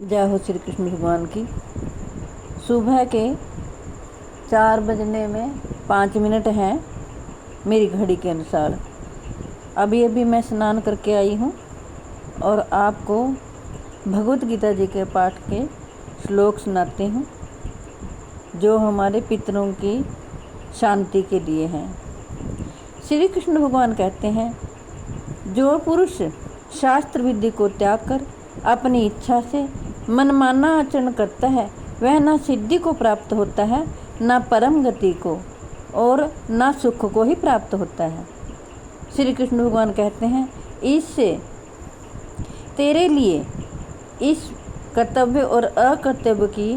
जय हो श्री कृष्ण भगवान की। सुबह के 4 बजने में 5 मिनट हैं मेरी घड़ी के अनुसार। अभी अभी मैं स्नान करके आई हूँ और आपको भगवत गीता जी के पाठ के श्लोक सुनाती हूँ जो हमारे पितरों की शांति के लिए हैं। श्री कृष्ण भगवान कहते हैं, जो पुरुष शास्त्र विधि को त्याग कर अपनी इच्छा से मनमाना आचरण करता है वह न सिद्धि को प्राप्त होता है, न परम गति को और न सुख को ही प्राप्त होता है। श्री कृष्ण भगवान कहते हैं, इससे तेरे लिए इस कर्तव्य और अकर्तव्य की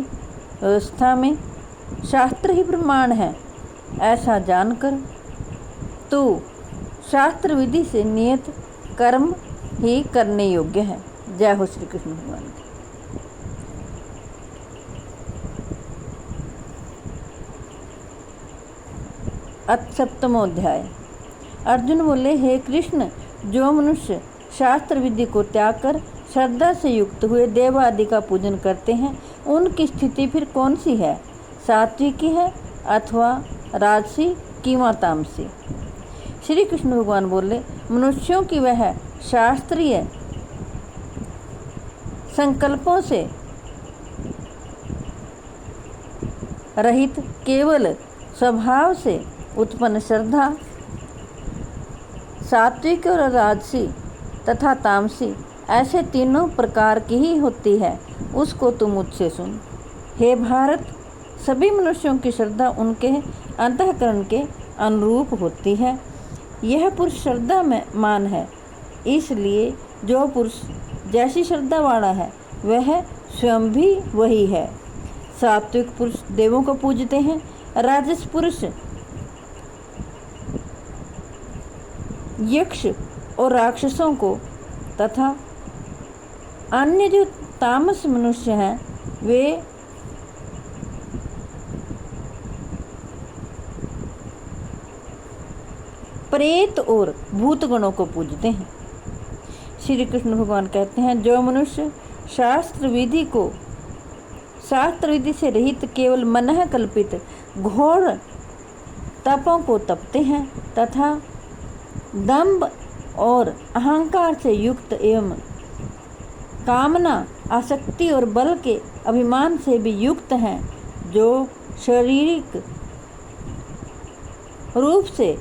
व्यवस्था में शास्त्र ही प्रमाण है। ऐसा जानकर तू शास्त्र विधि से नियत कर्म ही करने योग्य है। जय हो श्री कृष्ण भगवान की। सप्तमोध्याय। अर्जुन बोले, हे कृष्ण, जो मनुष्य शास्त्र विधि को त्याग कर श्रद्धा से युक्त हुए देव आदि का पूजन करते हैं उनकी स्थिति फिर कौन सी है? सात्विकी है अथवा राजसी किंवा तामसी? श्री कृष्ण भगवान बोले, मनुष्यों की वह शास्त्रीय संकल्पों से रहित केवल स्वभाव से उत्पन्न श्रद्धा सात्विक और राजसी तथा तामसी ऐसे तीनों प्रकार की ही होती है, उसको तुम मुझसे सुन। हे भारत, सभी मनुष्यों की श्रद्धा उनके अंतःकरण के अनुरूप होती है। यह पुरुष श्रद्धा में मान है, इसलिए जो पुरुष जैसी श्रद्धा वाला है वह स्वयं भी वही है। सात्विक पुरुष देवों को पूजते हैं, राजस पुरुष यक्ष और राक्षसों को तथा अन्य जो तामस मनुष्य हैं वे प्रेत और भूतगणों को पूजते हैं। श्री कृष्ण भगवान कहते हैं, जो मनुष्य शास्त्र विधि से रहित केवल मनः कल्पित घोर तपों को तपते हैं तथा दंभ और अहंकार से युक्त एवं कामना आसक्ति और बल के अभिमान से भी युक्त हैं, जो शारीरिक रूप से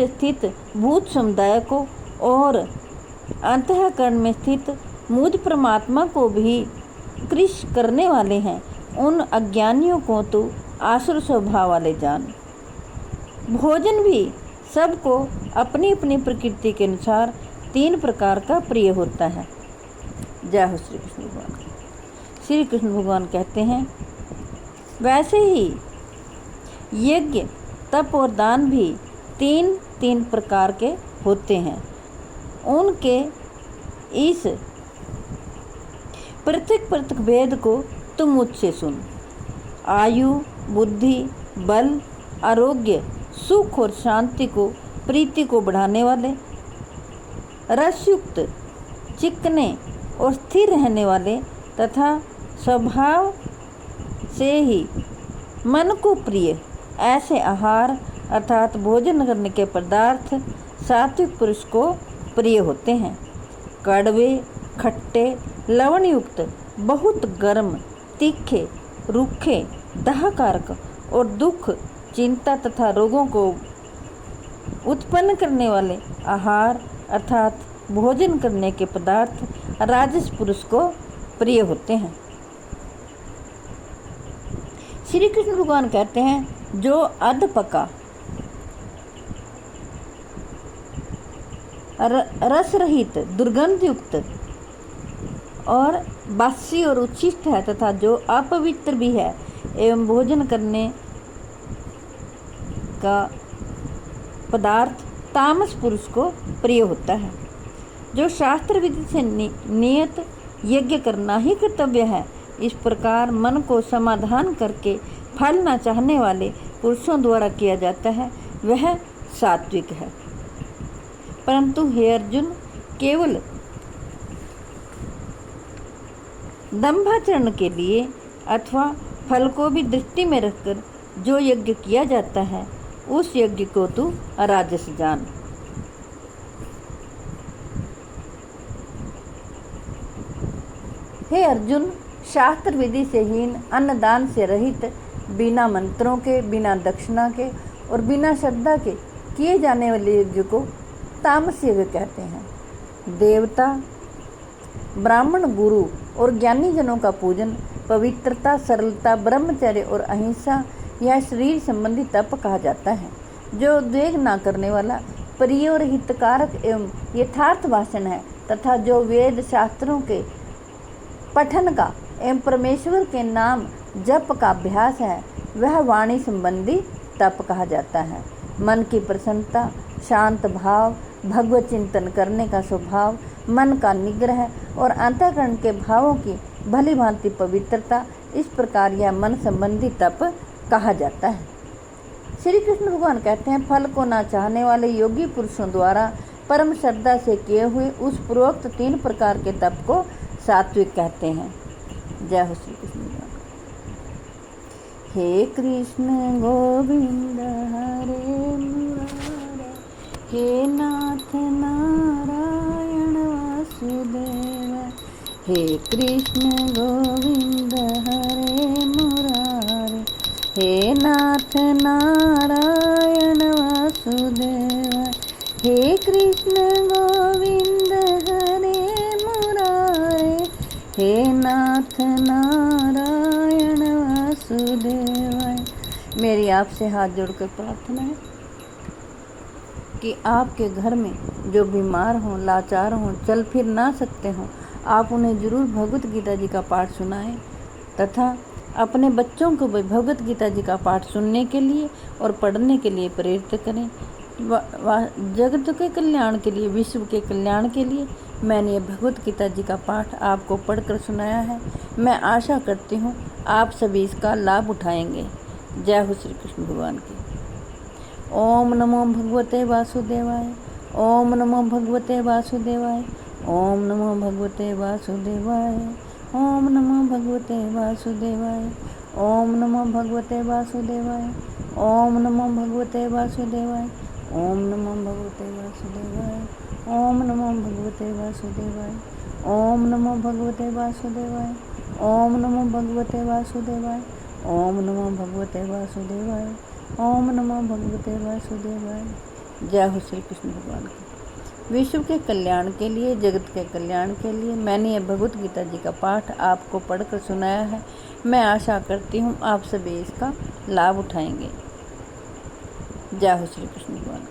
स्थित भूत समुदाय को और अंतःकरण में स्थित मुझ परमात्मा को भी कृश करने वाले हैं, उन अज्ञानियों को तो आसुर स्वभाव वाले जान। भोजन भी सबको अपनी अपनी प्रकृति के अनुसार 3 प्रकार का प्रिय होता है। जय हो श्री कृष्ण भगवान। श्री कृष्ण भगवान कहते हैं, वैसे ही यज्ञ तप और दान भी 3 प्रकार के होते हैं। उनके इस पृथक भेद को तुम मुझसे सुन। आयु, बुद्धि, बल, आरोग्य, सुख और शांति को प्रीति को बढ़ाने वाले, रसयुक्त, चिकने और स्थिर रहने वाले तथा स्वभाव से ही मन को प्रिय ऐसे आहार अर्थात भोजन करने के पदार्थ सात्विक पुरुष को प्रिय होते हैं। कड़वे, खट्टे, लवण युक्त, बहुत गर्म, तीखे, रूखे, दाहकारक और दुख, चिंता तथा रोगों को उत्पन्न करने वाले आहार अर्थात भोजन करने के पदार्थ राजस पुरुष को प्रिय होते हैं। श्री कृष्ण भगवान कहते हैं, जो अधपका रस रहित, दुर्गंध युक्त और बासी और उच्छिष्ट है तथा जो अपवित्र भी है एवं भोजन करने का पदार्थ तामस पुरुष को प्रिय होता है। जो शास्त्र विधि से नियत यज्ञ करना ही कर्तव्य है, इस प्रकार मन को समाधान करके फल न चाहने वाले पुरुषों द्वारा किया जाता है, वह सात्विक है। परंतु हे अर्जुन, केवल दंभाचरण के लिए अथवा फल को भी दृष्टि में रखकर जो यज्ञ किया जाता है उस यज्ञ को तू अराजस जान। हे अर्जुन, शास्त्र विधि से हीन, अन्नदान से रहित, बिना मंत्रों के, बिना दक्षिणा के और बिना श्रद्धा के किए जाने वाले यज्ञ को तामस यज्ञ कहते हैं। देवता, ब्राह्मण, गुरु और ज्ञानी जनों का पूजन पवित्रता, सरलता, ब्रह्मचर्य और अहिंसा यह शरीर संबंधी तप कहा जाता है, जो उद्वेग न करने वाला, प्रिय और हितकारक एवं यथार्थ भाषण है तथा जो वेद शास्त्रों के पठन का एवं परमेश्वर के नाम जप का अभ्यास है, वह वाणी संबंधी तप कहा जाता है। मन की प्रसन्नता, शांत भाव, भगवत चिंतन करने का स्वभाव, मन का निग्रह और अंतःकरण के भावों की भली भांति पवित्रता, इस प्रकार यह मन संबंधी तप कहा जाता है। श्री कृष्ण भगवान कहते हैं, फल को न चाहने वाले योगी पुरुषों द्वारा परम श्रद्धा से किए हुए उस पूर्वोक्त 3 प्रकार के तप को सात्विक कहते हैं। जय हो श्री कृष्ण भगवान। हे कृष्ण गोविंद हरे मुरारे, हे नाथ नारायण वासुदेव, हे कृष्ण गोविंद हरे मुरारे, हे नाथ नारायण वासुदेव, हे कृष्ण गोविंद हरे मुरारे, हे नाथ नारायण वासुदेवाय। मेरी आपसे हाथ जोड़कर प्रार्थना है कि आपके घर में जो बीमार हों, लाचार हों, चल फिर ना सकते हों, आप उन्हें जरूर भगवत गीता जी का पाठ सुनाएं तथा अपने बच्चों को भी भगवत गीता जी का पाठ सुनने के लिए और पढ़ने के लिए प्रेरित करें। जगत के कल्याण के लिए, विश्व के कल्याण के लिए मैंने ये भगवत गीता जी का पाठ आपको पढ़कर सुनाया है। मैं आशा करती हूँ आप सभी इसका लाभ उठाएंगे। जय हो श्री कृष्ण भगवान की। ओम नमो भगवते वासुदेवाय, ओम नमो भगवते वासुदेवाय, ओम नमो भगवते वासुदेवाय, ओम नमो भगवते वासुदेवाय, ओम नमो भगवते वासुदेवाय, ओम नमो भगवते वासुदेवाय, ओम नमो भगवते वासुदेवाय, ओम नमो भगवते वासुदेवाय, ओम नमो भगवते वासुदेवाय, ओम नमो भगवते वासुदेवाय, ओम नमो भगवते वासुदेवाय, ओम नमो भगवते वासुदेवाय। जय हो श्री कृष्ण भगवान की। विश्व के कल्याण के लिए, जगत के कल्याण के लिए मैंने यह भगवत गीता जी का पाठ आपको पढ़कर सुनाया है। मैं आशा करती हूँ आप सभी इसका लाभ उठाएंगे। जय हो श्री कृष्ण भगवान।